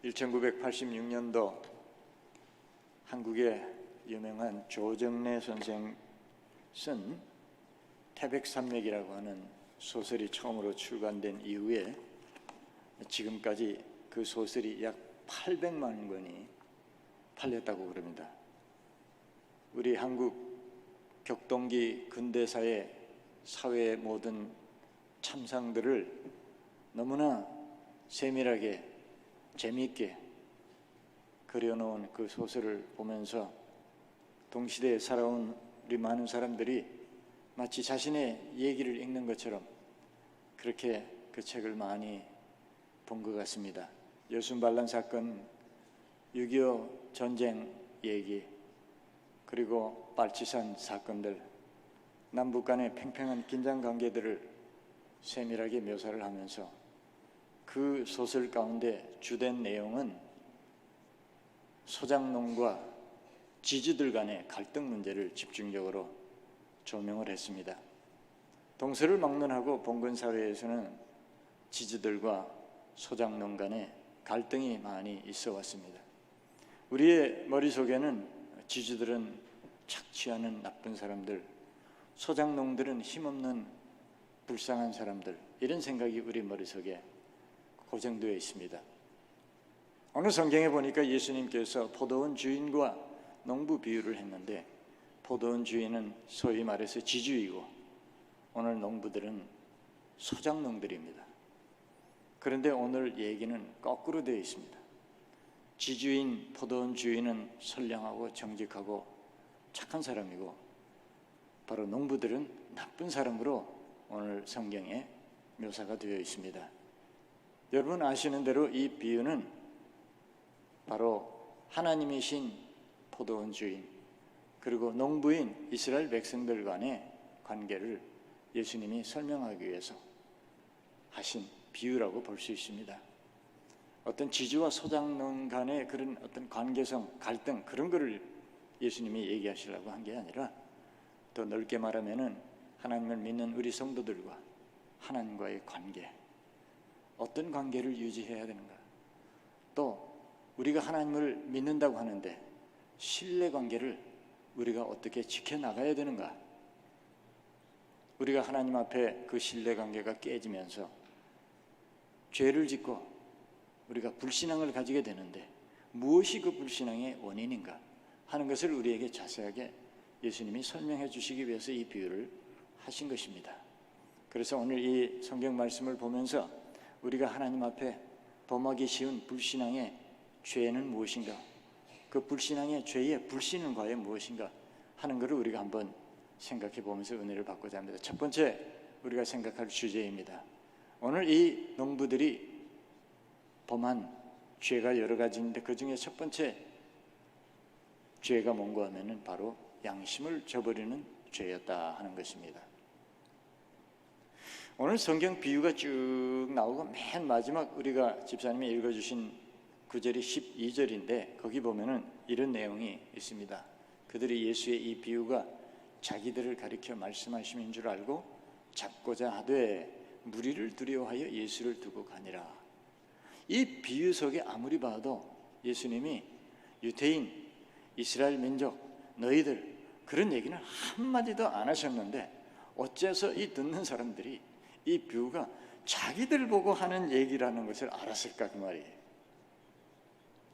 1986년도 한국의 유명한 조정래 선생 쓴 태백산맥이라고 하는 소설이 처음으로 출간된 이후에 지금까지 그 소설이 약 800만 권이 팔렸다고 그럽니다. 우리 한국 격동기 근대사의 사회의 모든 참상들을 너무나 세밀하게 재미있게 그려놓은 그 소설을 보면서 동시대에 살아온 우리 많은 사람들이 마치 자신의 얘기를 읽는 것처럼 그렇게 그 책을 많이 본 것 같습니다. 여순반란 사건, 6.25 전쟁 얘기, 그리고 빨치산 사건들, 남북 간의 팽팽한 긴장 관계들을 세밀하게 묘사를 하면서 그 소설 가운데 주된 내용은 소작농과 지주들 간의 갈등 문제를 집중적으로 조명을 했습니다. 동서를 막론하고 봉건 사회에서는 지주들과 소작농 간의 갈등이 많이 있어 왔습니다. 우리의 머릿속에는 지주들은 착취하는 나쁜 사람들, 소작농들은 힘없는 불쌍한 사람들, 이런 생각이 우리 머릿속에 고정되어 있습니다. 어느 성경에 보니까 예수님께서 포도원 주인과 농부 비유를 했는데, 포도원 주인은 소위 말해서 지주이고 오늘 농부들은 소작농들입니다. 그런데 오늘 얘기는 거꾸로 되어 있습니다. 지주인 포도원 주인은 선량하고 정직하고 착한 사람이고, 바로 농부들은 나쁜 사람으로 오늘 성경에 묘사가 되어 있습니다. 여러분 아시는 대로 이 비유는 바로 하나님이신 포도원 주인 그리고 농부인 이스라엘 백성들 간의 관계를 예수님이 설명하기 위해서 하신 비유라고 볼 수 있습니다. 어떤 지주와 소작농 간의 그런 어떤 관계성, 갈등, 그런 거를 예수님이 얘기하시려고 한 게 아니라, 더 넓게 말하면은 하나님을 믿는 우리 성도들과 하나님과의 관계, 어떤 관계를 유지해야 되는가, 또 우리가 하나님을 믿는다고 하는데 신뢰관계를 우리가 어떻게 지켜나가야 되는가, 우리가 하나님 앞에 그 신뢰관계가 깨지면서 죄를 짓고 우리가 불신앙을 가지게 되는데 무엇이 그 불신앙의 원인인가 하는 것을 우리에게 자세하게 예수님이 설명해 주시기 위해서 이 비유를 하신 것입니다. 그래서 오늘 이 성경 말씀을 보면서 우리가 하나님 앞에 범하기 쉬운 불신앙의 죄는 무엇인가, 그 불신앙의 죄의 불신은 과연 무엇인가 하는 것을 우리가 한번 생각해 보면서 은혜를 받고자 합니다. 첫 번째 우리가 생각할 주제입니다. 오늘 이 농부들이 범한 죄가 여러 가지인데 그 중에 첫 번째 죄가 뭔가 하면은 바로 양심을 저버리는 죄였다 하는 것입니다. 오늘 성경 비유가 쭉 나오고 맨 마지막 우리가 집사님이 읽어주신 구절이 12절인데 거기 보면은 이런 내용이 있습니다. 그들이 예수의 이 비유가 자기들을 가리켜 말씀하심인 줄 알고 잡고자 하되 무리를 두려워하여 예수를 두고 가니라. 이 비유 속에 아무리 봐도 예수님이 유대인, 이스라엘 민족, 너희들 그런 얘기는 한마디도 안 하셨는데 어째서 이 듣는 사람들이 이 비유가 자기들 보고 하는 얘기라는 것을 알았을까, 그 말이에요.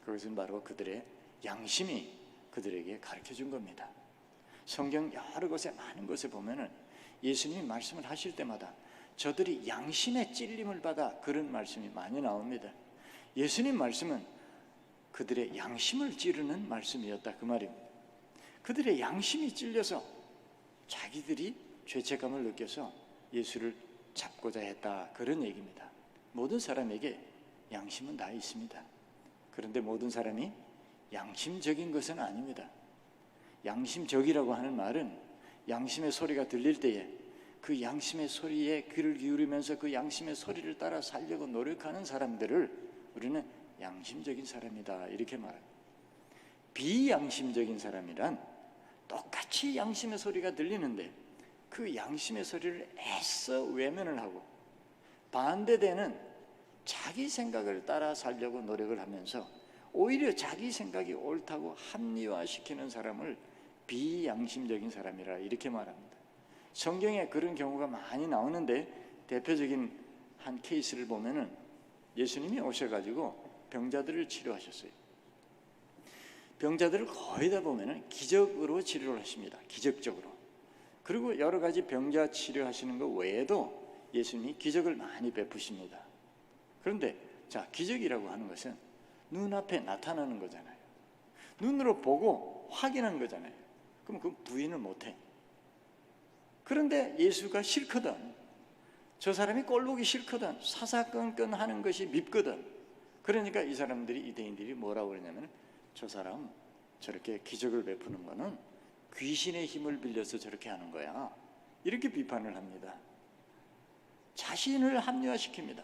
그것은 바로 그들의 양심이 그들에게 가르쳐준 겁니다. 성경 여러 곳에 많은 곳에 보면은 예수님이 말씀을 하실 때마다 저들이 양심의 찔림을 받아 그런 말씀이 많이 나옵니다. 예수님 말씀은 그들의 양심을 찌르는 말씀이었다, 그 말입니다. 그들의 양심이 찔려서 자기들이 죄책감을 느껴서 예수를 잡고자 했다, 그런 얘기입니다. 모든 사람에게 양심은 다 있습니다. 그런데 모든 사람이 양심적인 것은 아닙니다. 양심적이라고 하는 말은 양심의 소리가 들릴 때에 그 양심의 소리에 귀를 기울이면서 그 양심의 소리를 따라 살려고 노력하는 사람들을 우리는 양심적인 사람이다 이렇게 말합니다. 비양심적인 사람이란 똑같이 양심의 소리가 들리는데 그 양심의 소리를 애써 외면을 하고 반대되는 자기 생각을 따라 살려고 노력을 하면서 오히려 자기 생각이 옳다고 합리화시키는 사람을 비양심적인 사람이라 이렇게 말합니다. 성경에 그런 경우가 많이 나오는데 대표적인 한 케이스를 보면은 예수님이 오셔가지고 병자들을 치료하셨어요. 병자들을 거의 다 보면은 기적으로 치료를 하십니다. 기적적으로. 그리고 여러 가지 병자 치료하시는 것 외에도 예수님이 기적을 많이 베푸십니다. 그런데 자, 기적이라고 하는 것은 눈앞에 나타나는 거잖아요. 눈으로 보고 확인한 거잖아요. 그럼 그 부인을 못해. 그런데 예수가 싫거든. 저 사람이 꼴보기 싫거든. 사사건건 하는 것이 밉거든. 그러니까 이 사람들이, 유대인들이 뭐라고 그러냐면, 저 사람 저렇게 기적을 베푸는 거는 귀신의 힘을 빌려서 저렇게 하는 거야, 이렇게 비판을 합니다. 자신을 합리화시킵니다.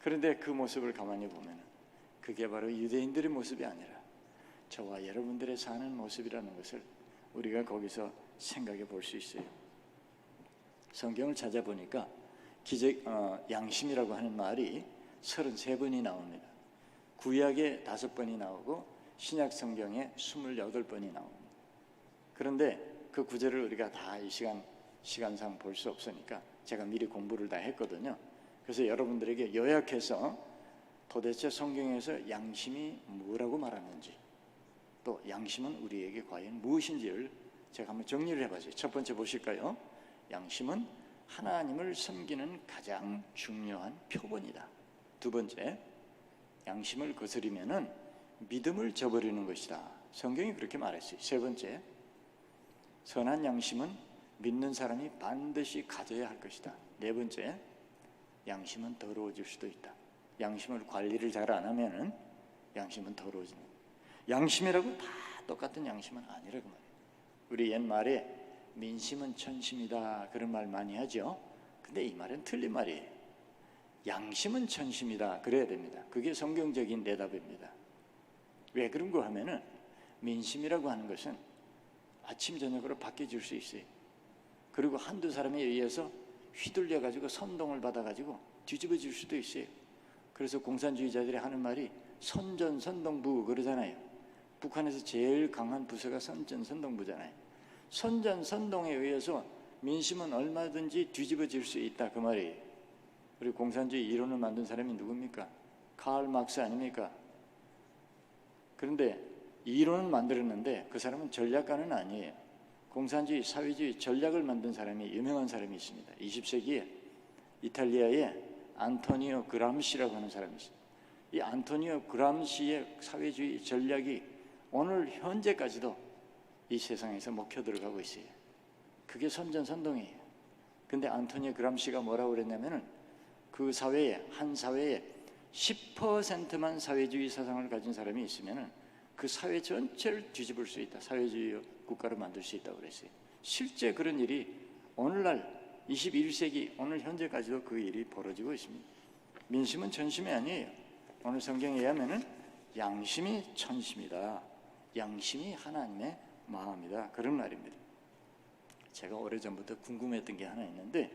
그런데 그 모습을 가만히 보면 그게 바로 유대인들의 모습이 아니라 저와 여러분들의 사는 모습이라는 것을 우리가 거기서 생각해 볼 수 있어요. 성경을 찾아보니까 양심이라고 하는 말이 33번이 나옵니다. 구약에 5번이 나오고 신약 성경에 28번이 나옵니다. 그런데 그 구절을 우리가 다 이 시간상 볼 수 없으니까 제가 미리 공부를 다 했거든요. 그래서 여러분들에게 요약해서 도대체 성경에서 양심이 뭐라고 말하는지, 또 양심은 우리에게 과연 무엇인지를 제가 한번 정리를 해봤어요. 첫 번째 보실까요? 양심은 하나님을 섬기는 가장 중요한 표본이다. 두 번째, 양심을 거스리면은 믿음을 저버리는 것이다. 성경이 그렇게 말했어요. 세 번째, 선한 양심은 믿는 사람이 반드시 가져야 할 것이다. 네 번째, 양심은 더러워질 수도 있다. 양심을 관리를 잘 안 하면은 양심은 더러워진다. 양심이라고 다 똑같은 양심은 아니라고 말이에요. 우리 옛말에 민심은 천심이다, 그런 말 많이 하죠. 근데 이 말은 틀린 말이에요. 양심은 천심이다 그래야 됩니다. 그게 성경적인 대답입니다. 왜 그런가 하면은 민심이라고 하는 것은 아침 저녁으로 바뀌어질 수 있어요. 그리고 한두 사람에 의해서 휘둘려 가지고 선동을 받아 가지고 뒤집어질 수도 있어요. 그래서 공산주의자들이 하는 말이 선전선동부 그러잖아요. 북한에서 제일 강한 부서가 선전선동부잖아요. 선전선동에 의해서 민심은 얼마든지 뒤집어질 수 있다, 그 말이에요. 그리고 공산주의 이론을 만든 사람이 누굽니까? 칼 막스 아닙니까? 그런데 이론을 만들었는데 그 사람은 전략가는 아니에요. 공산주의, 사회주의 전략을 만든 사람이, 유명한 사람이 있습니다. 20세기에 이탈리아에 안토니오 그람시라고 하는 사람이 있어요. 이 안토니오 그람시의 사회주의 전략이 오늘 현재까지도 이 세상에서 먹혀 들어가고 있어요. 그게 선전선동이에요. 근데 안토니오 그람시가 뭐라고 그랬냐면은 그 사회에, 한 사회에 10%만 사회주의 사상을 가진 사람이 있으면은 그 사회 전체를 뒤집을 수 있다. 사회주의 국가로 만들 수 있다고 그랬어요. 실제 그런 일이 오늘날 21세기 오늘 현재까지도 그 일이 벌어지고 있습니다. 민심은 천심이 아니에요. 오늘 성경에 의하면은 양심이 천심이다. 양심이 하나님의 마음이다, 그런 말입니다. 제가 오래전부터 궁금했던 게 하나 있는데,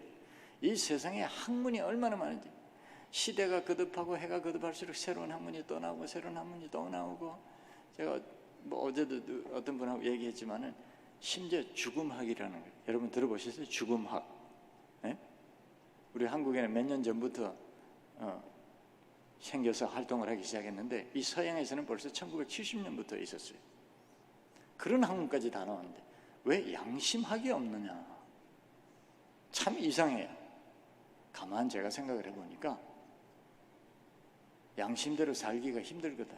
이 세상에 학문이 얼마나 많은지, 시대가 거듭하고 해가 거듭할수록 새로운 학문이 또 나오고 새로운 학문이 또 나오고, 제가 어제도 어떤 분하고 얘기했지만은 심지어 죽음학이라는 거, 여러분 들어보셨어요? 죽음학. 네? 우리 한국에는 몇 년 전부터 생겨서 활동을 하기 시작했는데, 이 서양에서는 벌써 1970년부터 있었어요. 그런 학문까지 다 나왔는데 왜 양심학이 없느냐, 참 이상해요. 가만 제가 생각을 해보니까 양심대로 살기가 힘들거든.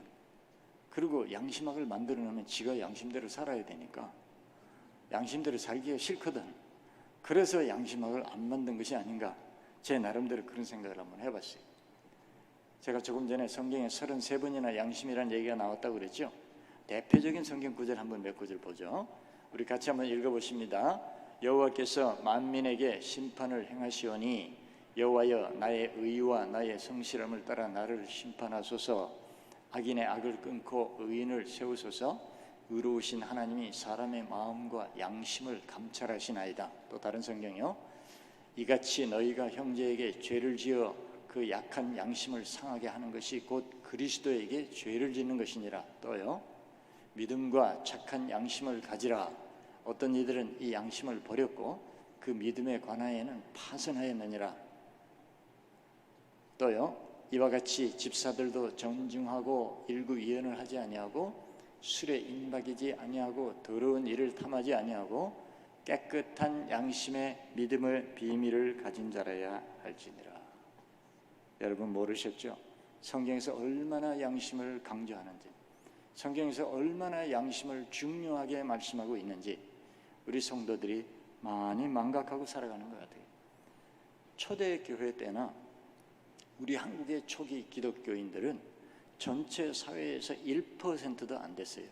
그리고 양심학을 만들어 놓으면 지가 양심대로 살아야 되니까 양심대로 살기가 싫거든. 그래서 양심학을 안 만든 것이 아닌가, 제 나름대로 그런 생각을 한번 해봤어요. 제가 조금 전에 성경에 33번이나 양심이라는 얘기가 나왔다고 그랬죠. 대표적인 성경 구절 한번 몇 구절 보죠. 우리 같이 한번 읽어보십니다. 여호와께서 만민에게 심판을 행하시오니 여호와여, 나의 의와 나의 성실함을 따라 나를 심판하소서. 악인의 악을 끊고 의인을 세우소서. 의로우신 하나님이 사람의 마음과 양심을 감찰하시나이다. 또 다른 성경이요. 이같이 너희가 형제에게 죄를 지어 그 그 약한 양심을 상하게 하는 것이 곧 그리스도에게 죄를 짓는 것이니라. 또요, 믿음과 착한 양심을 가지라. 어떤 이들은 이 양심을 버렸고 그 믿음에 관하여는 파선하였느니라. 또요, 이와 같이 집사들도 정중하고 일구이연을 하지 아니하고 술에 임박이지 아니하고 더러운 일을 탐하지 아니하고 깨끗한 양심의 믿음의 비밀을 가진 자라야 할지니라. 여러분 모르셨죠? 성경에서 얼마나 양심을 강조하는지, 성경에서 얼마나 양심을 중요하게 말씀하고 있는지 우리 성도들이 많이 망각하고 살아가는 것 같아요. 초대교회 때나 우리 한국의 초기 기독교인들은 전체 사회에서 1%도 안 됐어요.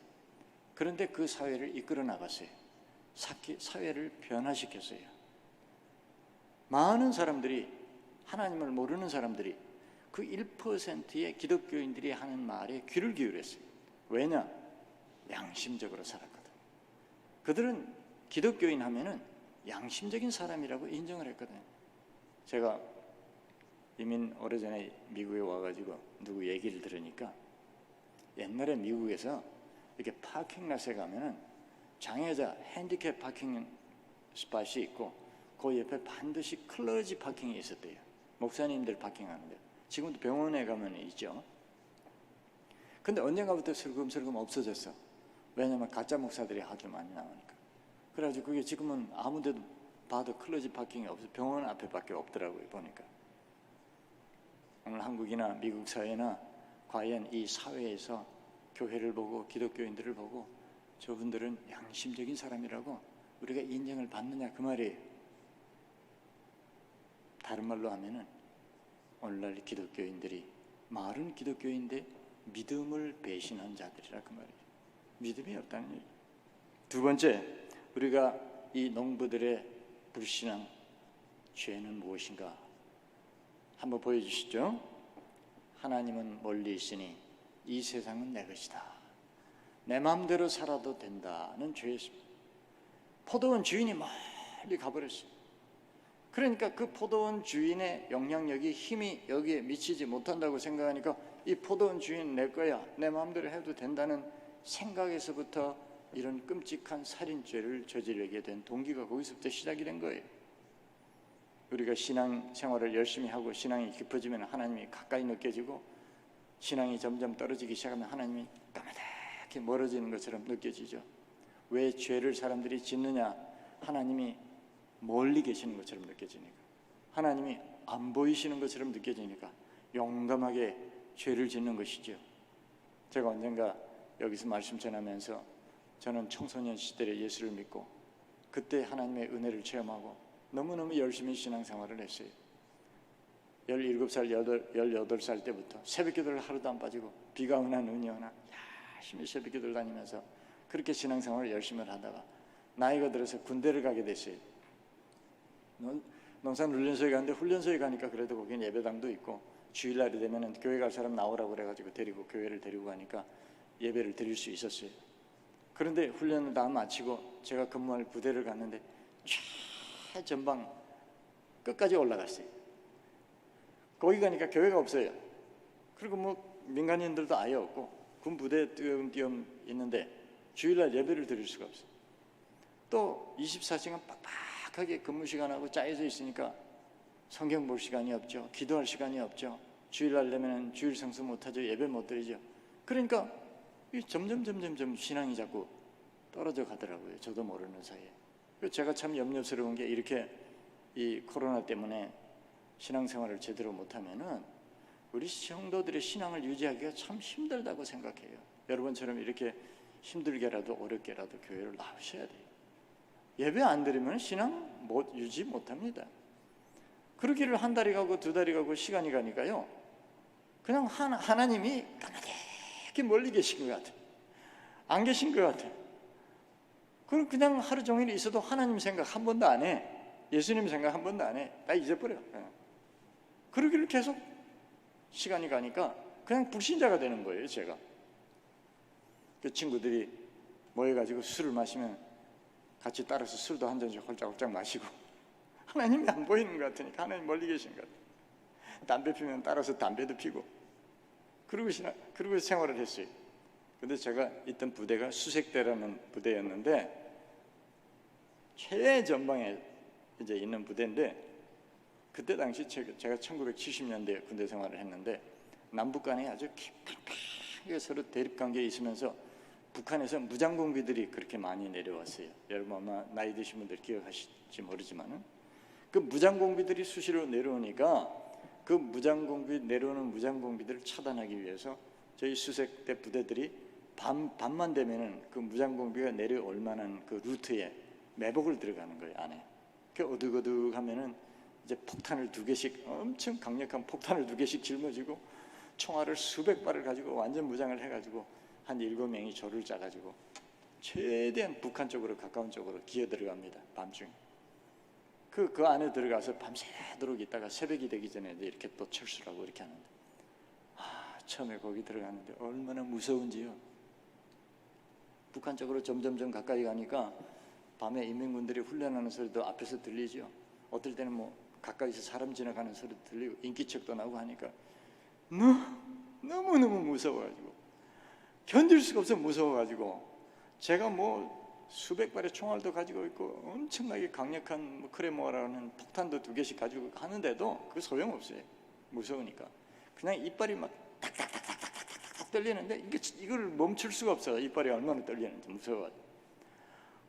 그런데 그 사회를 이끌어 나갔어요. 사회를 변화시켰어요. 많은 사람들이, 하나님을 모르는 사람들이 그 1%의 기독교인들이 하는 말에 귀를 기울였어요. 왜냐? 양심적으로 살았거든. 그들은 기독교인 하면은 양심적인 사람이라고 인정을 했거든요. 제가 이민 오래전에 미국에 와가지고 누구 얘기를 들으니까 옛날에 미국에서 이렇게 파킹랏에 가면은 장애자 핸디캡 파킹 스팟이 있고 그 옆에 반드시 클러지 파킹이 있었대요. 목사님들 파킹하는데. 지금도 병원에 가면 있죠. 근데 언젠가부터 슬금슬금 없어졌어. 왜냐면 가짜 목사들이 아주 많이 나오니까. 그래가지고 그게 지금은 아무데도 봐도 클러지 파킹이 없어. 병원 앞에밖에 없더라고요, 보니까. 오늘 한국이나 미국 사회나 과연 이 사회에서 교회를 보고 기독교인들을 보고 저분들은 양심적인 사람이라고 우리가 인정을 받느냐, 그 말이에요. 다른 말로 하면은 오늘날 기독교인들이 말은 기독교인데 믿음을 배신한 자들이라, 그 말이에요. 믿음이 없다는 얘기. 두 번째, 우리가 이 농부들의 불신앙 죄는 무엇인가 한번 보여주시죠. 하나님은 멀리 있으니 이 세상은 내 것이다. 내 마음대로 살아도 된다는 죄였습니다. 포도원 주인이 멀리 가버렸어요. 그러니까 그 포도원 주인의 영향력이, 힘이 여기에 미치지 못한다고 생각하니까 이 포도원 주인 내 거야, 내 마음대로 해도 된다는 생각에서부터 이런 끔찍한 살인죄를 저지르게 된 동기가 거기서부터 시작이 된 거예요. 우리가 신앙 생활을 열심히 하고 신앙이 깊어지면 하나님이 가까이 느껴지고, 신앙이 점점 떨어지기 시작하면 하나님이 까마득히 멀어지는 것처럼 느껴지죠. 왜 죄를 사람들이 짓느냐? 하나님이 멀리 계시는 것처럼 느껴지니까, 하나님이 안 보이시는 것처럼 느껴지니까 용감하게 죄를 짓는 것이죠. 제가 언젠가 여기서 말씀 전하면서 저는 청소년 시절에 예수를 믿고 그때 하나님의 은혜를 체험하고 너무너무 열심히 신앙생활을 했어요. 17살, 18살 때부터 새벽기도를 하루도 안 빠지고 비가 오나 눈이 오나 열심히 새벽기도를 다니면서 그렇게 신앙생활을 열심히 하다가 나이가 들어서 군대를 가게 됐어요. 농산훈련소에 갔는데 훈련소에 가니까 그래도 거기는 예배당도 있고 주일날이 되면 교회 갈 사람 나오라고 그래가지고 교회를 데리고 가니까 예배를 드릴 수 있었어요. 그런데 훈련을 다 마치고 제가 근무할 부대를 갔는데 최전방 끝까지 올라갔어요. 거기 가니까 교회가 없어요. 그리고 뭐 민간인들도 아예 없고 군 부대에 띄엄띄엄 있는데 주일날 예배를 드릴 수가 없어요. 또 24시간 빡빡하게 근무 시간하고 짜여져 있으니까 성경 볼 시간이 없죠. 기도할 시간이 없죠. 주일날 되면 주일 성수 못하죠. 예배 못 드리죠. 그러니까 점점 신앙이 자꾸 떨어져 가더라고요. 저도 모르는 사이에. 제가 참 염려스러운 게, 이렇게 이 코로나 때문에 신앙생활을 제대로 못하면은 우리 성도들의 신앙을 유지하기가 참 힘들다고 생각해요. 여러분처럼 이렇게 힘들게라도 어렵게라도 교회를 나오셔야 돼요. 예배 안 드리면 신앙 유지 못합니다. 그러기를 한 달이 가고 두 달이 가고 시간이 가니까요, 그냥 하나님이 까마득히 멀리 계신 것 같아요. 안 계신 것 같아요. 그럼 그냥 하루 종일 있어도 하나님 생각 한 번도 안 해. 예수님 생각 한 번도 안 해. 다 잊어버려. 그러기를 계속 시간이 가니까 그냥 불신자가 되는 거예요. 제가 그 친구들이 모여가지고 술을 마시면 같이 따라서 술도 한 잔씩 홀짝홀짝 마시고 하나님이 안 보이는 것 같으니까 하나님 멀리 계신 것 같아요. 담배 피면 따라서 담배도 피고 그러고 생활을 했어요. 근데 제가 있던 부대가 수색대라는 부대였는데 최전방에 이제 있는 부대인데, 그때 당시 제가 1970년대 군대 생활을 했는데 남북 간에 아주 깊게 서로 대립관계에 있으면서 북한에서 무장공비들이 그렇게 많이 내려왔어요. 여러분 아마 나이 드신 분들 기억하실지 모르지만은 그 무장공비들이 수시로 내려오니까 그 내려오는 무장공비들을 차단하기 위해서 저희 수색대 부대들이 밤만 되면은 그 무장공비가 내려올 만한 그 루트에 매복을 들어가는 거예요. 안에 그 어둑어둑하면은 이제 폭탄을 2개씩, 엄청 강력한 폭탄을 2개씩 짊어지고 총알을 수백 발을 가지고 완전 무장을 해가지고 한 7명이 조를 짜가지고 최대한 북한 쪽으로 가까운 쪽으로 기어 들어갑니다. 밤중에 그 안에 들어가서 밤새도록 있다가 새벽이 되기 전에 이렇게 또 철수를 하고 이렇게 하는데, 처음에 거기 들어갔는데 얼마나 무서운지요. 북한 쪽으로 점점점 가까이 가니까 밤에 인민군들이 훈련하는 소리도 앞에서 들리죠. 어떨 때는 뭐 가까이서 사람 지나가는 소리도 들리고 인기척도 나고 하니까 너무너무 무서워가지고 견딜 수가 없어. 무서워가지고 제가 뭐 수백 발의 총알도 가지고 있고 엄청나게 강력한 크레모라는 폭탄도 2개씩 가지고 가는데도 그 소용없어요. 무서우니까 그냥 이빨이 막 탁탁탁탁탁탁탁 떨리는데 이걸 멈출 수가 없어요. 이빨이 얼마나 떨리는지 무서워가지고.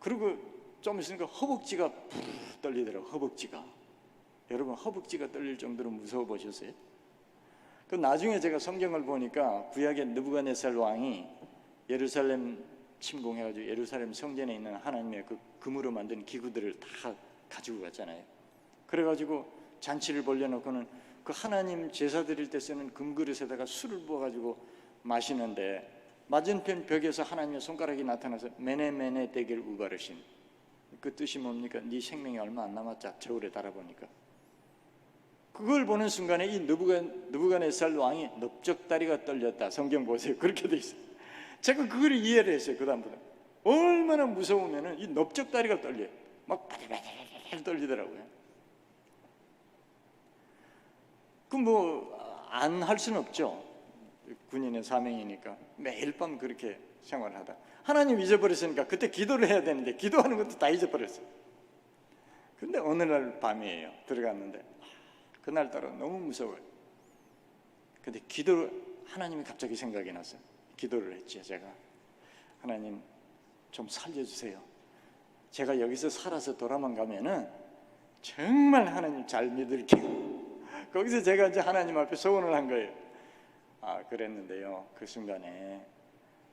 그리고 좀 있으니까 허벅지가 떨리더라고요. 허벅지가. 여러분 허벅지가 떨릴 정도로 무서워 보셨어요? 그 나중에 제가 성경을 보니까 구약의 느부갓네살 왕이 예루살렘 침공해가지고 예루살렘 성전에 있는 하나님의 그 금으로 만든 기구들을 다 가지고 갔잖아요. 그래가지고 잔치를 벌려놓고는 그 하나님 제사 드릴 때 쓰는 금그릇에다가 술을 부어가지고 마시는데 맞은편 벽에서 하나님의 손가락이 나타나서 메네메네 데겔 우가르신, 그 뜻이 뭡니까? 네 생명이 얼마 안 남았자. 저울에 달아보니까 그걸 보는 순간에 이 느부갓네살 왕이 넓적다리가 떨렸다. 성경 보세요. 그렇게 돼 있어요. 제가 그걸 이해를 했어요. 그다음부터 얼마나 무서우면은 이 넓적다리가 떨려요. 막 바들바들 떨리더라고요. 그 뭐 안 할 수는 없죠. 군인의 사명이니까 매일 밤 그렇게 생활하다 하나님 잊어버렸으니까 그때 기도를 해야 되는데 기도하는 것도 다 잊어버렸어요. 근데 어느 날 밤이에요. 들어갔는데 그날따라 너무 무서워요. 근데 하나님이 갑자기 생각이 났어요. 기도를 했죠. 제가 하나님 좀 살려주세요. 제가 여기서 살아서 돌아만 가면은 정말 하나님 잘 믿을게요. 거기서 제가 이제 하나님 앞에 소원을 한 거예요. 그랬는데요, 그 순간에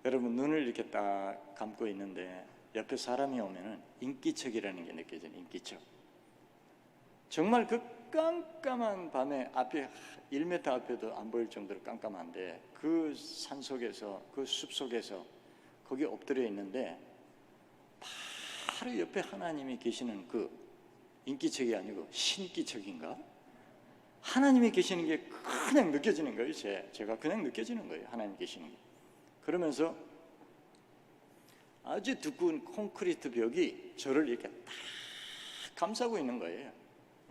여러분 눈을 이렇게 딱 감고 있는데 옆에 사람이 오면은 인기척이라는 게 느껴져요. 인기척. 정말 그 깜깜한 밤에 앞에 1m 앞에도 안 보일 정도로 깜깜한데 그 산속에서 그 숲속에서 거기 엎드려 있는데 바로 옆에 하나님이 계시는 그 인기척이 아니고 신기척인가? 하나님이 계시는 게 그냥 느껴지는 거예요. 제가 그냥 느껴지는 거예요. 하나님 계시는 게. 그러면서 아주 두꺼운 콘크리트 벽이 저를 이렇게 딱 감싸고 있는 거예요.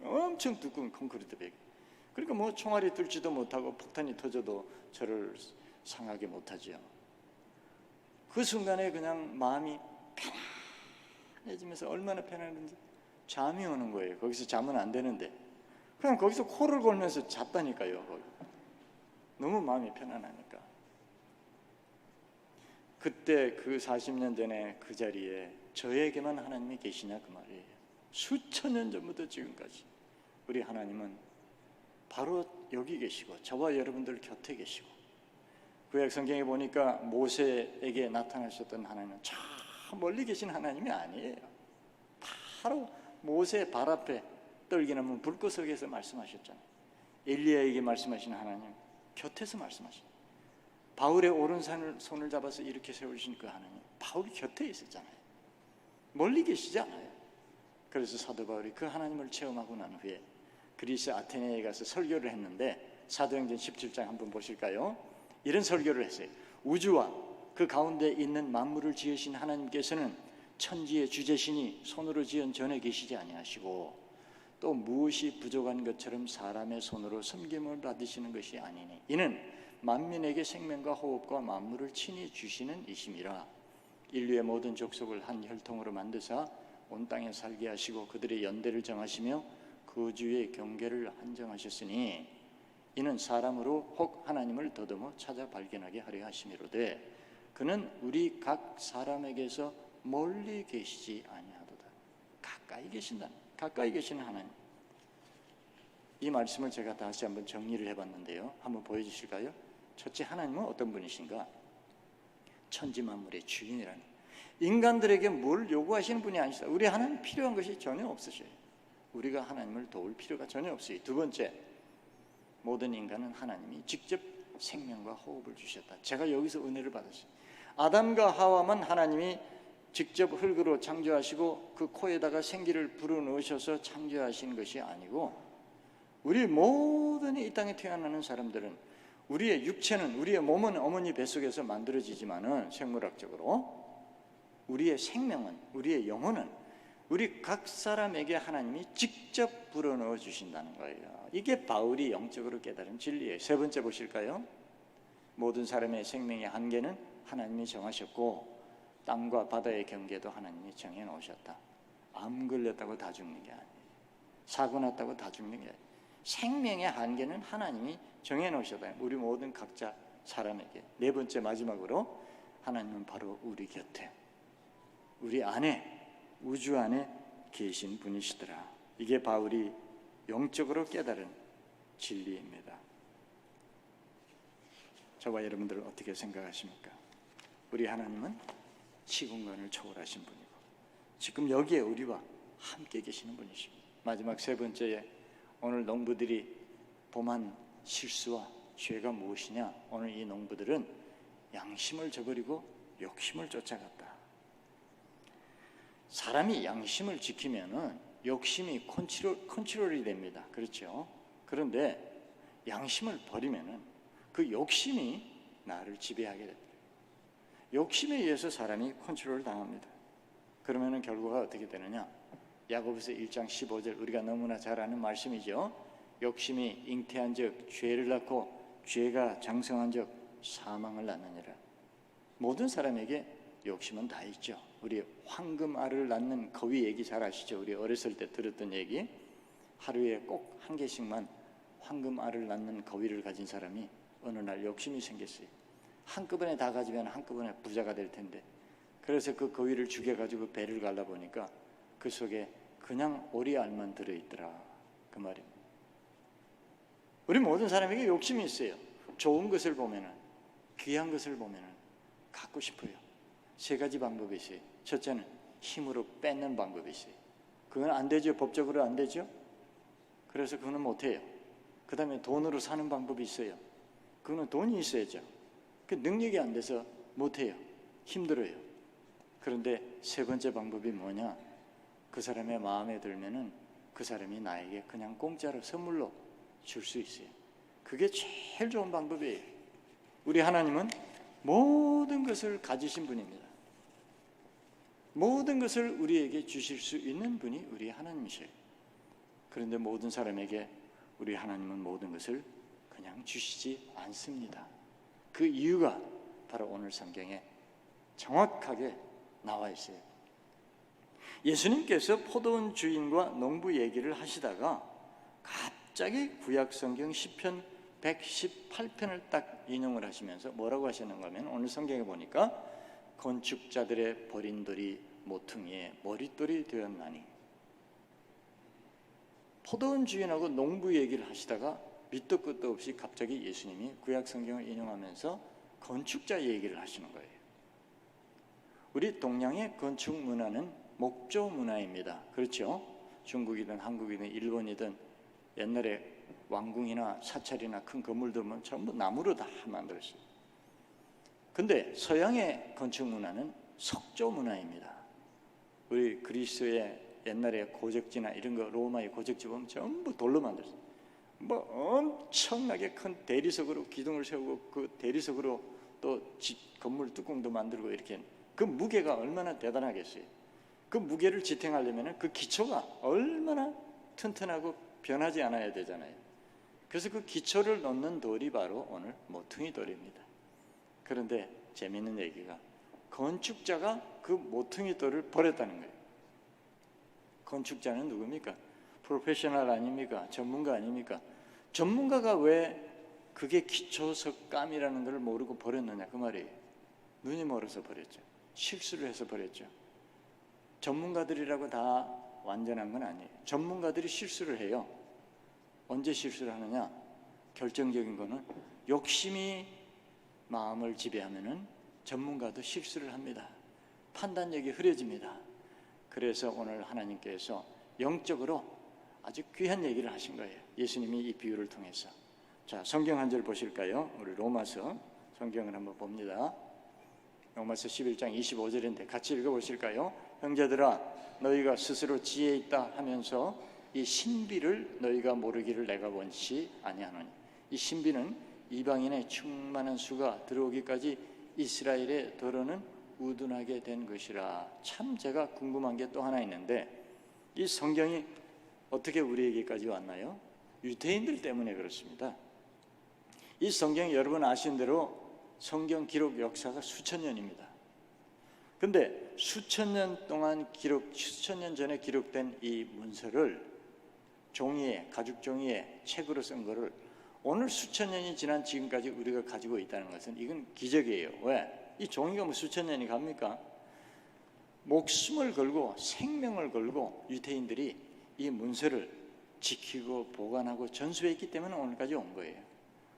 엄청 두꺼운 콘크리트 벽. 그러니까 뭐 총알이 뚫지도 못하고 폭탄이 터져도 저를 상하게 못하죠. 그 순간에 그냥 마음이 편안해지면서 얼마나 편안한지 잠이 오는 거예요. 거기서 자면 안 되는데 그냥 거기서 코를 골면서 잤다니까요. 거기. 너무 마음이 편안하니까. 그때 그 40년 전에 그 자리에 저에게만 하나님이 계시냐 그 말이에요. 수천 년 전부터 지금까지 우리 하나님은 바로 여기 계시고 저와 여러분들 곁에 계시고, 구약 성경에 보니까 모세에게 나타나셨던 하나님은 저 멀리 계신 하나님이 아니에요. 바로 모세 발 앞에 떨기나무 불꽃 속에서 말씀하셨잖아요. 엘리야에게 말씀하신 하나님 곁에서 말씀하신, 바울의 오른손을 잡아서 이렇게 세우신 그 하나님 바울이 곁에 있었잖아요. 멀리 계시지 않아요. 그래서 사도 바울이 그 하나님을 체험하고 난 후에 그리스 아테네에 가서 설교를 했는데 사도행전 17장 한번 보실까요? 이런 설교를 했어요. 우주와 그 가운데 있는 만물을 지으신 하나님께서는 천지의 주재신이 손으로 지은 전에 계시지 아니하시고 또 무엇이 부족한 것처럼 사람의 손으로 섬김을 받으시는 것이 아니니 이는 만민에게 생명과 호흡과 만물을 친히 주시는 이심이라. 인류의 모든 족속을 한 혈통으로 만드사 온 땅에 살게 하시고 그들의 연대를 정하시며 거주의 경계를 한정하셨으니 이는 사람으로 혹 하나님을 더듬어 찾아 발견하게 하려 하심이로되 그는 우리 각 사람에게서 멀리 계시지 아니하도다. 가까이 계신다. 가까이 계시는 하나님. 이 말씀을 제가 다시 한번 정리를 해봤는데요. 한번 보여주실까요? 첫째, 하나님은 어떤 분이신가? 천지만물의 주인이라는, 인간들에게 뭘 요구하시는 분이 아니시다. 우리 하나님 필요한 것이 전혀 없으셔요. 우리가 하나님을 도울 필요가 전혀 없어요. 두 번째, 모든 인간은 하나님이 직접 생명과 호흡을 주셨다. 제가 여기서 은혜를 받았어요. 아담과 하와만 하나님이 직접 흙으로 창조하시고 그 코에다가 생기를 불어넣으셔서 창조하신 것이 아니고, 우리 모든 이 땅에 태어나는 사람들은, 우리의 육체는, 우리의 몸은 어머니 뱃속에서 만들어지지만은 생물학적으로 우리의 생명은, 우리의 영혼은 우리 각 사람에게 하나님이 직접 불어넣어 주신다는 거예요. 이게 바울이 영적으로 깨달은 진리예요. 세 번째 보실까요? 모든 사람의 생명의 한계는 하나님이 정하셨고 땅과 바다의 경계도 하나님이 정해 놓으셨다. 암 걸렸다고 다 죽는 게 아니에요. 사고 났다고 다 죽는 게 아니에요. 생명의 한계는 하나님이 정해 놓으셨다. 우리 모든 각자 사람에게. 네 번째, 마지막으로 하나님은 바로 우리 곁에, 우리 안에, 우주 안에 계신 분이시더라. 이게 바울이 영적으로 깨달은 진리입니다. 저와 여러분들은 어떻게 생각하십니까? 우리 하나님은 시공간을 초월하신 분이고 지금 여기에 우리와 함께 계시는 분이십니다. 마지막 세 번째에, 오늘 농부들이 범한 실수와 죄가 무엇이냐? 오늘 이 농부들은 양심을 저버리고 욕심을 쫓아갔다. 사람이 양심을 지키면은 욕심이 컨트롤이 됩니다. 그렇죠? 그런데 양심을 버리면은 그 욕심이 나를 지배하게 됩니다. 욕심에 의해서 사람이 컨트롤을 당합니다. 그러면은 결과가 어떻게 되느냐? 야고보서 1장 15절, 우리가 너무나 잘 아는 말씀이죠. 욕심이 잉태한 적 죄를 낳고 죄가 장성한 적 사망을 낳느니라. 모든 사람에게 욕심은 다 있죠. 우리 황금알을 낳는 거위 얘기 잘 아시죠? 우리 어렸을 때 들었던 얘기. 하루에 꼭 한 개씩만 황금알을 낳는 거위를 가진 사람이 어느 날 욕심이 생겼어요. 한꺼번에 다 가지면 한꺼번에 부자가 될 텐데, 그래서 그 거위를 죽여가지고 배를 갈라보니까 그 속에 그냥 오리알만 들어있더라. 그 말입니다. 우리 모든 사람에게 욕심이 있어요. 좋은 것을 보면은, 귀한 것을 보면은 갖고 싶어요. 세 가지 방법이 있어요. 첫째는 힘으로 뺏는 방법이 있어요. 그건 안 되죠. 법적으로 안 되죠. 그래서 그거는 못해요. 그 다음에 돈으로 사는 방법이 있어요. 그거는 돈이 있어야죠. 그 능력이 안 돼서 못해요. 힘들어요. 그런데 세 번째 방법이 뭐냐? 그 사람의 마음에 들면은 그 사람이 나에게 그냥 공짜로 선물로 줄 수 있어요. 그게 제일 좋은 방법이에요. 우리 하나님은 모든 것을 가지신 분입니다. 모든 것을 우리에게 주실 수 있는 분이 우리 하나님이셔요. 그런데 모든 사람에게 우리 하나님은 모든 것을 그냥 주시지 않습니다. 그 이유가 바로 오늘 성경에 정확하게 나와 있어요. 예수님께서 포도원 주인과 농부 얘기를 하시다가 갑자기 구약 성경 시편 118편을 딱 인용을 하시면서 뭐라고 하시는가 하면, 오늘 성경에 보니까 건축자들의 버린 돌이 모퉁이에 머릿돌이 되었나니, 포도원 주인하고 농부 얘기를 하시다가 밑도 끝도 없이 갑자기 예수님이 구약 성경을 인용하면서 건축자 얘기를 하시는 거예요. 우리 동양의 건축 문화는 목조 문화입니다. 그렇죠? 중국이든 한국이든 일본이든 옛날에 왕궁이나 사찰이나 큰 건물들은 전부 나무로 다 만들었어요. 근데 서양의 건축 문화는 석조 문화입니다. 우리 그리스의 옛날에 고적지나 이런 거, 로마의 고적지 보면 전부 돌로 만들었어요. 뭐 엄청나게 큰 대리석으로 기둥을 세우고 그 대리석으로 또 집 건물 뚜껑도 만들고, 이렇게 그 무게가 얼마나 대단하겠어요. 그 무게를 지탱하려면 그 기초가 얼마나 튼튼하고 변하지 않아야 되잖아요. 그래서 그 기초를 놓는 돌이 바로 오늘 모퉁이 돌입니다. 그런데 재미있는 얘기가 건축자가 그 모퉁이 돌을 버렸다는 거예요. 건축자는 누굽니까? 프로페셔널 아닙니까? 전문가 아닙니까? 전문가가 왜 그게 기초석감이라는 걸 모르고 버렸느냐 그 말이에요. 눈이 멀어서 버렸죠. 실수를 해서 버렸죠. 전문가들이라고 다 완전한 건 아니에요. 전문가들이 실수를 해요. 언제 실수를 하느냐? 결정적인 거는 욕심이 마음을 지배하면은 전문가도 실수를 합니다. 판단력이 흐려집니다. 그래서 오늘 하나님께서 영적으로 아주 귀한 얘기를 하신 거예요. 예수님이 이 비유를 통해서. 자, 성경 한 절 보실까요? 우리 로마서 성경을 한번 봅니다. 로마서 11장 25절인데 같이 읽어보실까요? 형제들아 너희가 스스로 지혜 있다 하면서 이 신비를 너희가 모르기를 내가 원치 아니하노니 이 신비는 이방인의 충만한 수가 들어오기까지 이스라엘의 도로는 우둔하게 된 것이라. 참 제가 궁금한 게 또 하나 있는데 이 성경이 어떻게 우리에게까지 왔나요? 유대인들 때문에 그렇습니다. 이 성경이 여러분 아시는 대로 성경 기록 역사가 수천 년입니다. 근데 수천 년 전에 기록된 이 문서를 종이에, 가죽 종이에 책으로 쓴 거를 오늘 수천 년이 지난 지금까지 우리가 가지고 있다는 것은 이건 기적이에요. 왜? 이 종이가 뭐 수천 년이 갑니까? 목숨을 걸고 생명을 걸고 유대인들이 이 문서를 지키고 보관하고 전수했기 때문에 오늘까지 온 거예요.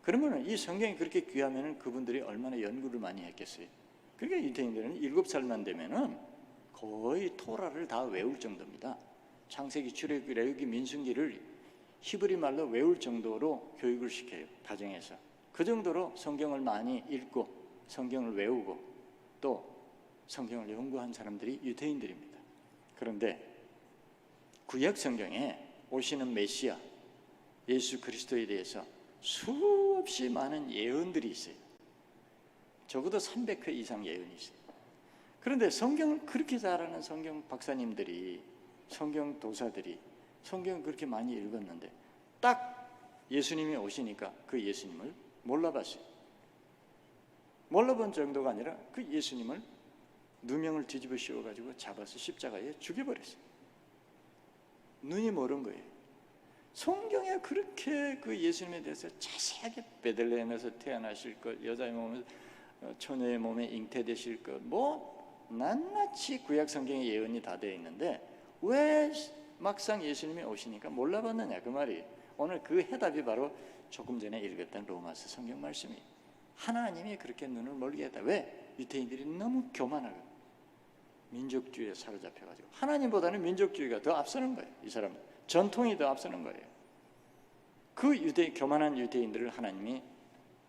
그러면 이 성경이 그렇게 귀하면 그분들이 얼마나 연구를 많이 했겠어요. 그러니까 유대인들은 7살만 되면은 거의 토라를 다 외울 정도입니다. 창세기, 출애굽기, 레위기, 민수기를 히브리 말로 외울 정도로 교육을 시켜요. 가정에서. 그 정도로 성경을 많이 읽고 성경을 외우고 또 성경을 연구한 사람들이 유대인들입니다. 그런데 구약 성경에 오시는 메시아 예수 그리스도에 대해서 수없이 많은 예언들이 있어요. 적어도 300회 이상 예언이 있어요. 그런데 성경을 그렇게 잘 아는 성경 박사님들이, 성경 도사들이 성경을 그렇게 많이 읽었는데 딱 예수님이 오시니까 그 예수님을 몰라봤어요. 몰라본 정도가 아니라 그 예수님을 누명을 뒤집어 씌워가지고 잡아서 십자가에 죽여버렸어요. 눈이 멀은 거예요. 성경에 그렇게 그 예수님에 대해서 자세하게 베들레헴에서 태어나실 것, 여자의 몸에 처녀의 몸에 잉태되실 것, 뭐 낱낱이 구약 성경에 예언이 다 되어 있는데 왜 막상 예수님이 오시니까 몰라봤느냐 그 말이에요. 오늘 그 해답이 바로 조금 전에 읽었던 로마서 성경 말씀이에요. 하나님이 그렇게 눈을 멀게 했다. 왜? 유대인들이 너무 교만하고 민족주의에 사로잡혀가지고 하나님보다는 민족주의가 더 앞서는 거예요. 이 사람은 전통이 더 앞서는 거예요. 그 교만한 유대인들을 하나님이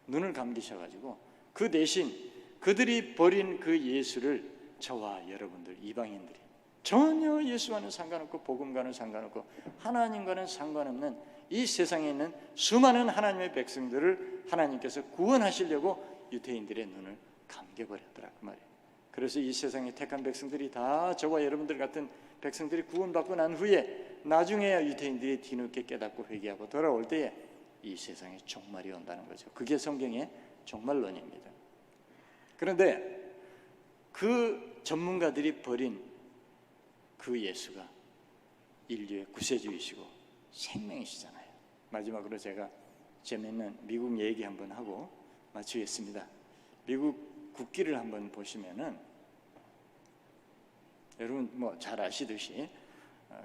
눈을 감기셔가지고 그 대신 그들이 버린 그 예수를 저와 여러분들 이방인들이 전혀 예수와는 상관없고 복음과는 상관없고 하나님과는 상관없는 이 세상에 있는 수많은 하나님의 백성들을 하나님께서 구원하시려고 유대인들의 눈을 감겨버렸더라 그 말이에요. 그래서 이 세상에 택한 백성들이 다 저와 여러분들 같은 백성들이 구원받고 난 후에 나중에야 유대인들이 뒤늦게 깨닫고 회개하고 돌아올 때에 이 세상에 종말이 온다는 거죠. 그게 성경의 종말론입니다. 그런데 그 전문가들이 버린 그 예수가 인류의 구세주이시고 생명이시잖아요. 마지막으로 제가 재미있는 미국 얘기 한번 하고 마치겠습니다. 미국 국기를 한번 보시면은 여러분 뭐 잘 아시듯이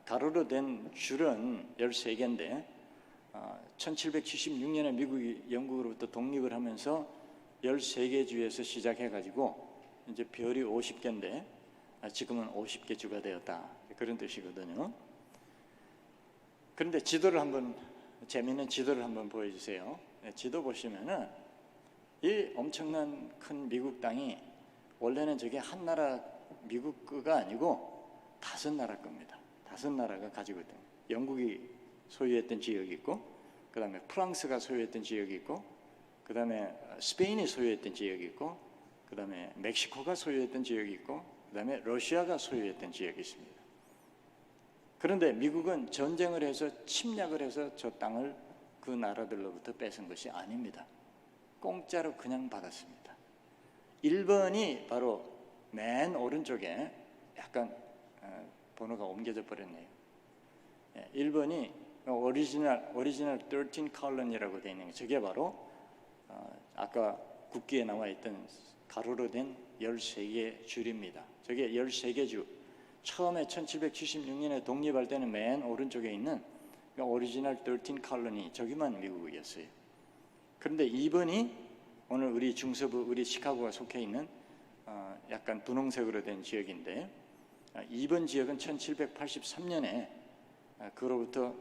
가로로 된 줄은 13개인데 1776년에 미국이 영국으로부터 독립을 하면서 13개 주에서 시작해가지고 이제 별이 50개인데 지금은 50개 주가 되었다 그런 뜻이거든요. 그런데 지도를 한번 재미있는 지도를 한번 보여주세요. 지도 보시면은 이 엄청난 큰 미국 땅이 원래는 저게 한 나라 미국 거가 아니고 5나라 겁니다. 5나라가 가지고 있던 영국이 소유했던 지역이 있고 그 다음에 프랑스가 소유했던 지역이 있고 그 다음에 스페인이 소유했던 지역이 있고 그 다음에 멕시코가 소유했던 지역이 있고 그 다음에 러시아가 소유했던 지역이 있습니다. 그런데 미국은 전쟁을 해서 침략을 해서 저 땅을 그 나라들로부터 뺏은 것이 아닙니다. 공짜로 그냥 받았습니다. 1번이 바로 맨 오른쪽에 약간 번호가 옮겨져 버렸네요. 1번이 오리지널 13 컬러니라고 되어 있는 게 저게 바로 아까 국기에 나와 있던 가로로 된 13개 줄입니다. 저게 13개 줄. 처음에 1776년에 독립할 때는 맨 오른쪽에 있는 오리지널 13 컬러니 저기만 미국이었어요. 그런데 2번이 오늘 우리 중서부 우리 시카고가 속해 있는 약간 분홍색으로 된 지역인데 2번 지역은 1783년에 그로부터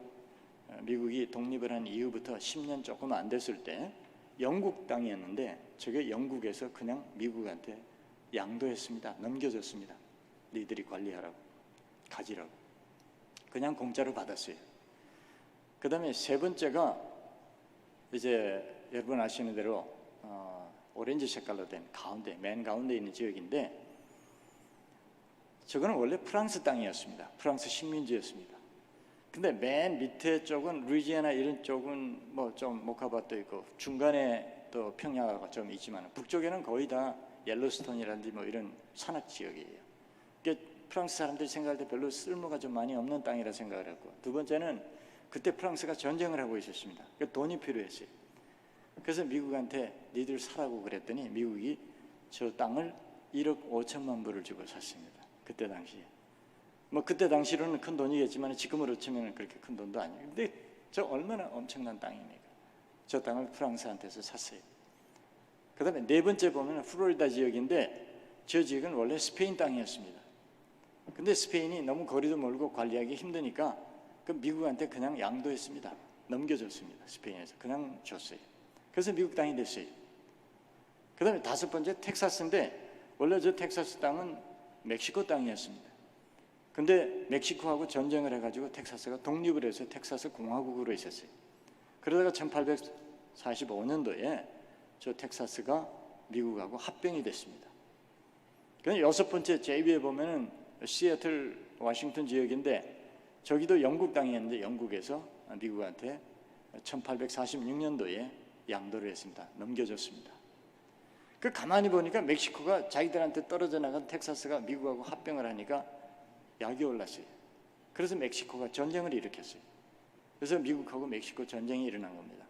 미국이 독립을 한 이후부터 10년 조금 안 됐을 때 영국 땅이었는데 저게 영국에서 그냥 미국한테 양도했습니다. 넘겨줬습니다. 니들이 관리하라고, 가지라고. 그냥 공짜로 받았어요. 그 다음에 세 번째가 이제 여러분 아시는 대로 오렌지 색깔로 된 가운데, 맨 가운데 있는 지역인데 저거는 원래 프랑스 땅이었습니다. 프랑스 식민지였습니다. 근데 맨 밑에 쪽은 루이지애나 이런 쪽은 뭐 좀 모카바도 있고 중간에 또 평야가 좀 있지만 북쪽에는 거의 다 옐로스톤이라든지 뭐 이런 산악 지역이에요. 그러니까 프랑스 사람들이 생각할 때 별로 쓸모가 좀 많이 없는 땅이라 생각을 했고, 두 번째는 그때 프랑스가 전쟁을 하고 있었습니다. 그러니까 돈이 필요했어요. 그래서 미국한테 니들 사라고 그랬더니 미국이 저 땅을 1억 5천만 불을 주고 샀습니다. 그때 당시에. 뭐 그때 당시로는 큰 돈이겠지만 지금으로 치면 그렇게 큰 돈도 아니에요. 근데 저 얼마나 엄청난 땅입니까? 저 땅을 프랑스한테서 샀어요. 그 다음에 네 번째 보면 플로리다 지역인데 저 지역은 원래 스페인 땅이었습니다. 근데 스페인이 너무 거리도 멀고 관리하기 힘드니까 그 미국한테 그냥 양도했습니다. 넘겨줬습니다. 스페인에서 그냥 줬어요. 그래서 미국 땅이 됐어요. 그 다음에 다섯 번째 텍사스인데 원래 저 텍사스 땅은 멕시코 땅이었습니다. 근데 멕시코하고 전쟁을 해가지고 텍사스가 독립을 해서 텍사스 공화국으로 있었어요. 그러다가 1845년도에 저 텍사스가 미국하고 합병이 됐습니다. 그래서 여섯 번째 제일 위에 보면은 시애틀 워싱턴 지역인데 저기도 영국 땅이었는데 영국에서 미국한테 1846년도에 양도를 했습니다. 넘겨줬습니다. 그 가만히 보니까 멕시코가 자기들한테 떨어져 나간 텍사스가 미국하고 합병을 하니까 약이 올랐어요. 그래서 멕시코가 전쟁을 일으켰어요. 그래서 미국하고 멕시코 전쟁이 일어난 겁니다.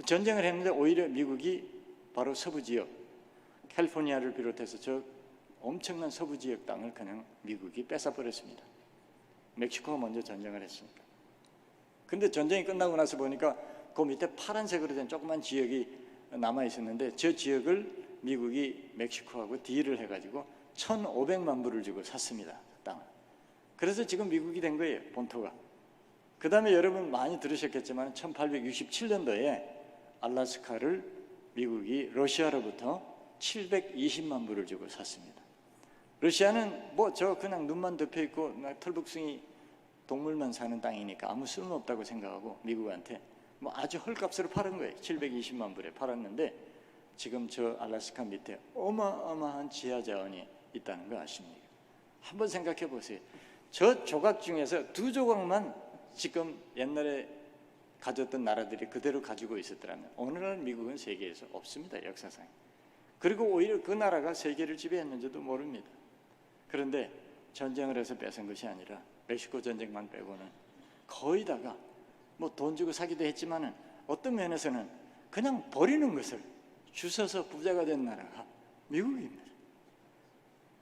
전쟁을 했는데 오히려 미국이 바로 서부 지역 캘리포니아를 비롯해서 저 엄청난 서부 지역 땅을 그냥 미국이 뺏어버렸습니다. 멕시코가 먼저 전쟁을 했으니까. 근데 전쟁이 끝나고 나서 보니까 그 밑에 파란색으로 된 조그만 지역이 남아 있었는데 저 지역을 미국이 멕시코하고 딜을 해가지고 1,500만 불을 주고 샀습니다. 땅을. 그래서 지금 미국이 된 거예요. 본토가. 그 다음에 여러분 많이 들으셨겠지만 1867년도에 알래스카를 미국이 러시아로부터 720만 불을 주고 샀습니다. 러시아는 뭐 저 그냥 눈만 덮여 있고 털북숭이 동물만 사는 땅이니까 아무 쓸모없다고 생각하고 미국한테 뭐 아주 헐값으로 팔은 거예요. 720만 불에 팔았는데 지금 저 알래스카 밑에 어마어마한 지하 자원이 있다는 거 아십니까? 한번 생각해 보세요. 저 조각 중에서 두 조각만 지금 옛날에 가졌던 나라들이 그대로 가지고 있었더라면 오늘날 미국은 세계에서 없습니다. 역사상. 그리고 오히려 그 나라가 세계를 지배했는지도 모릅니다. 그런데 전쟁을 해서 뺏은 것이 아니라 멕시코 전쟁만 빼고는 거의 다가 뭐 돈 주고 사기도 했지만은 어떤 면에서는 그냥 버리는 것을 주워서 부자가 된 나라가 미국입니다.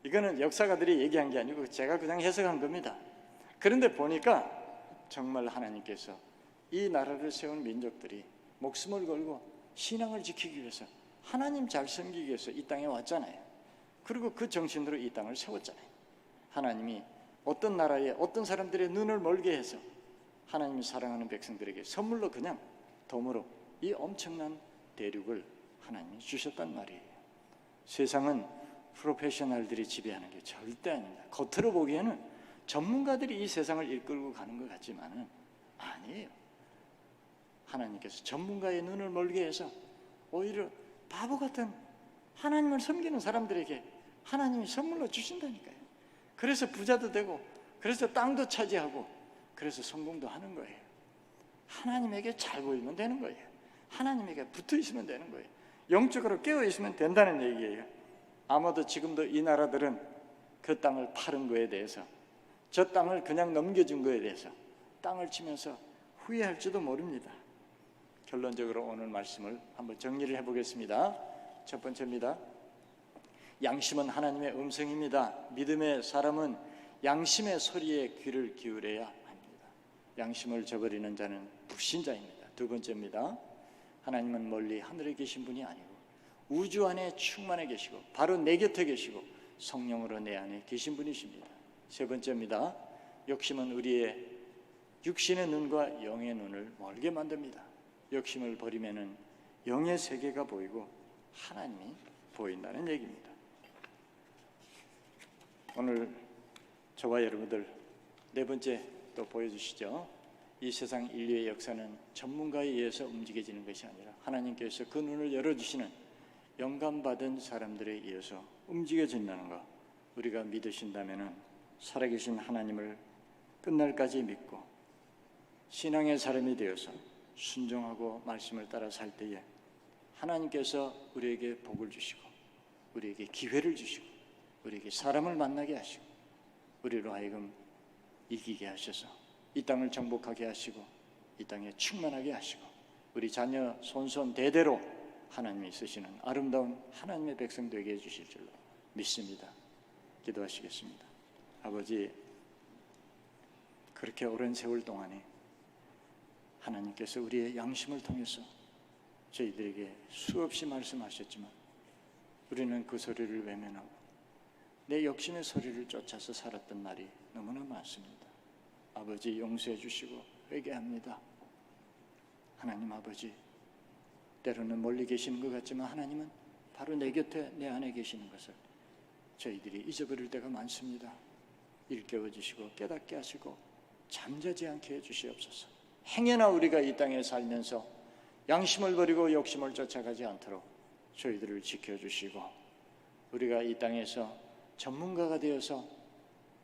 이거는 역사가들이 얘기한 게 아니고 제가 그냥 해석한 겁니다. 그런데 보니까 정말 하나님께서 이 나라를 세운 민족들이 목숨을 걸고 신앙을 지키기 위해서 하나님 잘 섬기기 위해서 이 땅에 왔잖아요. 그리고 그 정신으로 이 땅을 세웠잖아요. 하나님이 어떤 나라에 어떤 사람들의 눈을 멀게 해서 하나님이 사랑하는 백성들에게 선물로 그냥 덤으로 이 엄청난 대륙을 하나님이 주셨단 말이에요. 세상은 프로페셔널들이 지배하는 게 절대 아닙니다. 겉으로 보기에는 전문가들이 이 세상을 이끌고 가는 것 같지만은 아니에요. 하나님께서 전문가의 눈을 멀게 해서 오히려 바보 같은 하나님을 섬기는 사람들에게 하나님이 선물로 주신다니까요. 그래서 부자도 되고 그래서 땅도 차지하고 그래서 성공도 하는 거예요. 하나님에게 잘 보이면 되는 거예요. 하나님에게 붙어 있으면 되는 거예요. 영적으로 깨어 있으면 된다는 얘기예요. 아마도 지금도 이 나라들은 그 땅을 파는 거에 대해서, 저 땅을 그냥 넘겨준 거에 대해서 땅을 치면서 후회할지도 모릅니다. 결론적으로 오늘 말씀을 한번 정리를 해보겠습니다. 첫 번째입니다. 양심은 하나님의 음성입니다. 믿음의 사람은 양심의 소리에 귀를 기울여야 합니다. 양심을 저버리는 자는 불신자입니다. 두 번째입니다. 하나님은 멀리 하늘에 계신 분이 아니고 우주 안에 충만해 계시고 바로 내 곁에 계시고 성령으로 내 안에 계신 분이십니다. 세 번째입니다. 욕심은 우리의 육신의 눈과 영의 눈을 멀게 만듭니다. 욕심을 버리면은 영의 세계가 보이고 하나님이 보인다는 얘기입니다. 오늘 저와 여러분들 네 번째 또 보여주시죠. 이 세상 인류의 역사는 전문가에 의해서 움직여지는 것이 아니라 하나님께서 그 눈을 열어주시는 영감받은 사람들에 의해서 움직여진다는 것, 우리가 믿으신다면 살아계신 하나님을 끝날까지 믿고 신앙의 사람이 되어서 순종하고 말씀을 따라 살 때에 하나님께서 우리에게 복을 주시고 우리에게 기회를 주시고 우리에게 사람을 만나게 하시고 우리로 하여금 이기게 하셔서 이 땅을 정복하게 하시고 이 땅에 충만하게 하시고 우리 자녀 손손 대대로 하나님이 쓰시는 아름다운 하나님의 백성 되게 해주실 줄로 믿습니다. 기도하시겠습니다. 아버지, 그렇게 오랜 세월 동안에 하나님께서 우리의 양심을 통해서 저희들에게 수없이 말씀하셨지만 우리는 그 소리를 외면하고 내 욕심의 소리를 쫓아서 살았던 날이 너무나 많습니다. 아버지, 용서해 주시고 회개합니다. 하나님 아버지, 때로는 멀리 계시는 것 같지만 하나님은 바로 내 곁에 내 안에 계시는 것을 저희들이 잊어버릴 때가 많습니다. 일깨워 주시고 깨닫게 하시고 잠자지 않게 해주시옵소서. 행여나 우리가 이 땅에 살면서 양심을 버리고 욕심을 쫓아가지 않도록 저희들을 지켜주시고 우리가 이 땅에서 전문가가 되어서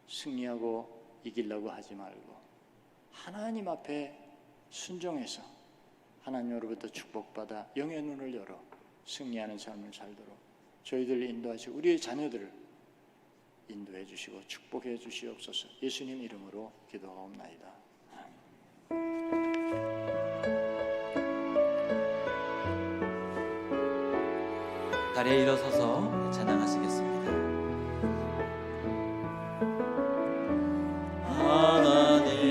승리하고 이기려고 하지 말고 하나님 앞에 순종해서 하나님으로부터 축복받아 영의 눈을 열어 승리하는 삶을 살도록 저희들을 인도하시고 우리의 자녀들을 인도해 주시고 축복해 주시옵소서. 예수님 이름으로 기도하옵나이다. 자리에 일어서서 찬양하시겠습니다.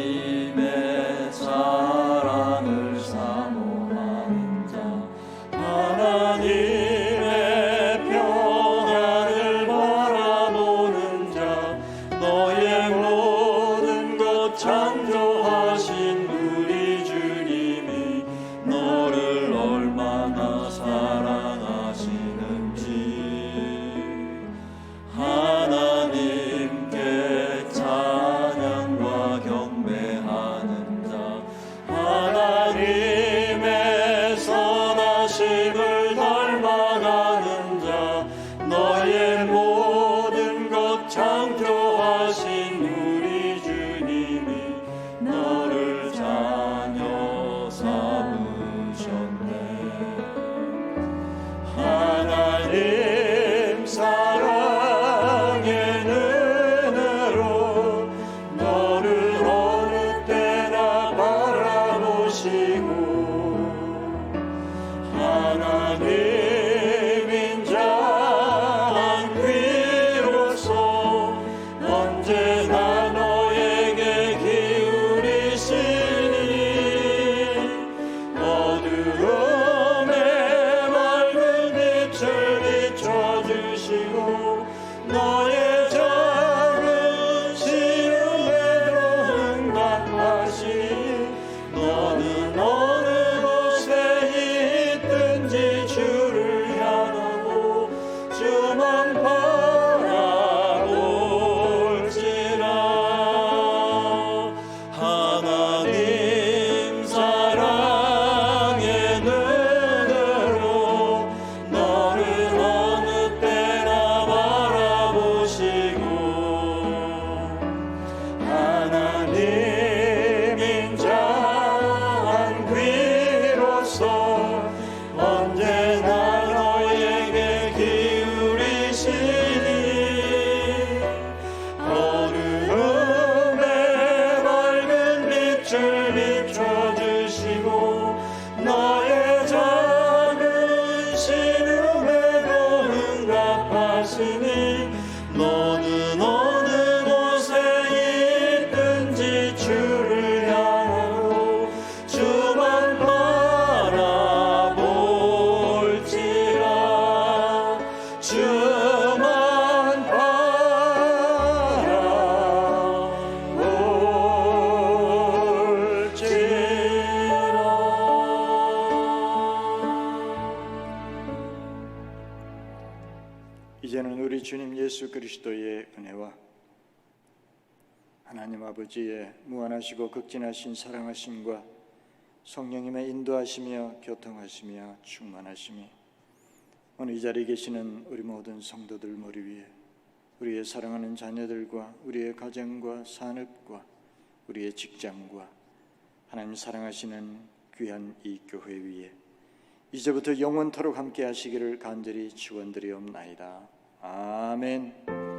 하나님의 사랑을 사모하는 자, 하나님의 평안을 바라보는 자, 너의 모든 것 창조하신 우리 주님이 너를 얼마나 사랑하시는지 하나님께 찬양과 경배하는 자, 하나님의 선하심을 닮아가는 자, 너의 모든 것 창조하신 우리 주님이 너를 자녀 삼으셨네. 하나님 사랑의 눈으로 너를 어느 때나 바라보시고 하나님인 자한 귀로서 언제나 너에게 기울이시니 어두움에 맑은 빛을 비춰주시고 너의 작은 시름에도 응답하시니 너는 어느 곳에 있든지 주를 향하고 주만 바라볼지라. 하나님 사랑의 눈으로 너를 어느 때나 바라보시고 하시니 너는 어느 곳에 있든지 주를 향하고 주만 바라볼지라 주만 이제는 우리 주님 예수 그리스도의 은혜와 하나님 아버지의 무한하시고 극진하신 사랑하심과 성령님의 인도하시며 교통하시며 충만하심이 오늘 이 자리에 계시는 우리 모든 성도들 머리 위에 우리의 사랑하는 자녀들과 우리의 가정과 산업과 우리의 직장과 하나님 사랑하시는 귀한 이 교회 위에 이제부터 영원토록 함께 하시기를 간절히 축원드리옵나이다. 아멘.